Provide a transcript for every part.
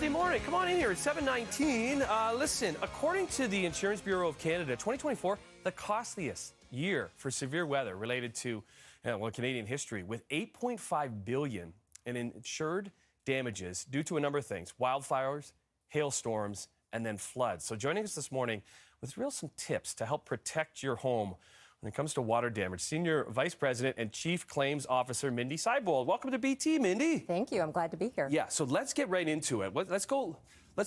Thursday morning. Come on in here. It's 7:19. Listen, according to the Insurance Bureau of Canada, 2024, the costliest year for severe weather related to Canadian history, with $8.5 billion in insured damages due to a number of things: wildfires, hailstorms, and then floods. So joining us this morning with some tips to help protect your home when it comes to water damage, Senior Vice President and Chief Claims Officer Mindy Seibold. Welcome to BT, Mindy. Thank you. I'm glad to be here. Yeah, so let's get right into it. Let's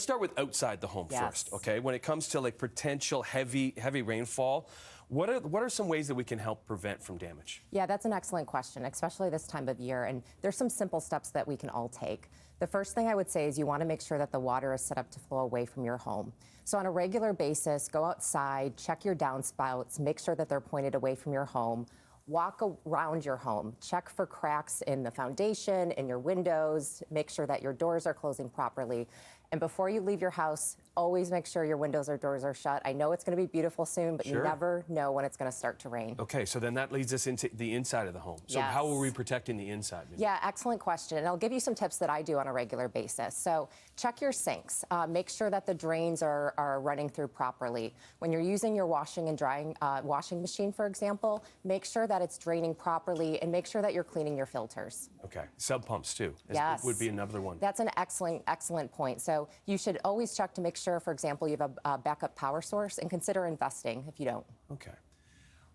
start with outside the home first, okay? When it comes to potential heavy rainfall, what are some ways that we can help prevent from damage? Yeah, that's an excellent question, especially this time of year. And there's some simple steps that we can all take. The first thing I would say is you want to make sure that the water is set up to flow away from your home. So on a regular basis, go outside, check your downspouts, make sure that they're pointed away from your home. Walk around your home, check for cracks in the foundation, in your windows, make sure that your doors are closing properly. And before you leave your house, always make sure your windows or doors are shut. I know it's going to be beautiful soon, but you never know when it's going to start to rain. Okay, so then that leads us into the inside of the home. So how are we protecting the inside? Yeah, excellent question. And I'll give you some tips that I do on a regular basis. So check your sinks. Make sure that the drains are running through properly. When you're using your washing and drying washing machine, for example, make sure that it's draining properly and make sure that you're cleaning your filters. Okay, sub pumps too. Yes. Would be another one. That's an excellent point. So you should always check to make sure, for example, you have a backup power source, and consider investing if you don't. Okay.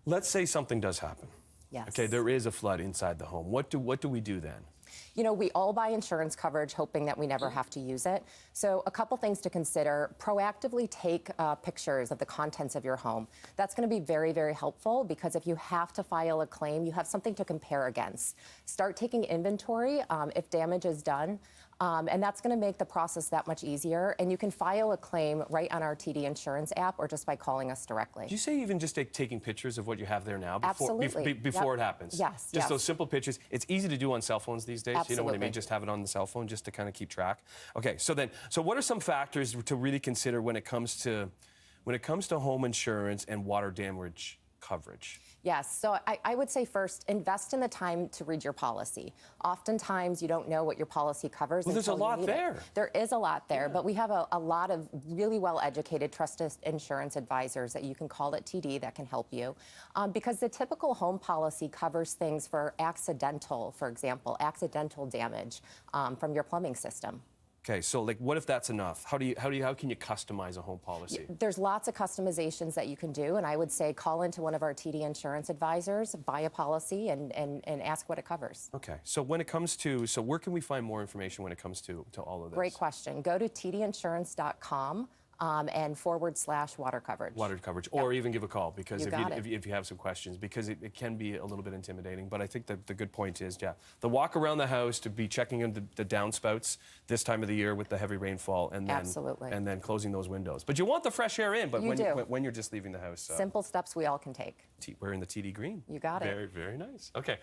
Let's say something does happen. Yes. Okay, there is a flood inside the home. What do we do then? You know, we all buy insurance coverage hoping that we never have to use it. So a couple things to consider: proactively take pictures of the contents of your home. That's going to be very, very helpful, because if you have to file a claim, you have something to compare against. Start taking inventory if damage is done. And that's going to make the process that much easier. And you can file a claim right on our TD Insurance app or just by calling us directly. Did you say even just taking pictures of what you have there now Absolutely. before it happens? Yes. Just those simple pictures. It's easy to do on cell phones these days. Absolutely. You know what I mean? Just have it on the cell phone just to kind of keep track. Okay, so what are some factors to really consider when it comes to home insurance and water damage coverage? Yes. So I would say first, invest in the time to read your policy. Oftentimes, you don't know what your policy covers. Well, there's a lot there. There is a lot there, but we have a lot of really well-educated, trusted insurance advisors that you can call at TD that can help you. Because the typical home policy covers things for for example, accidental damage from your plumbing system. Okay, so what if that's enough? How can you customize a home policy? There's lots of customizations that you can do, and I would say call into one of our TD Insurance advisors, buy a policy, and ask what it covers. Okay, so where can we find more information when it comes to all of this? Great question. Go to tdinsurance.com. And /water coverage. Water coverage, or even give a call, because if you have some questions, because it can be a little bit intimidating. But I think that the good point is, the walk around the house, to be checking in the downspouts this time of the year with the heavy rainfall, and then closing those windows. But you want the fresh air in, but when you're just leaving the house. Simple steps we all can take. Wearing the TD green. You got it. Very, very nice. Okay.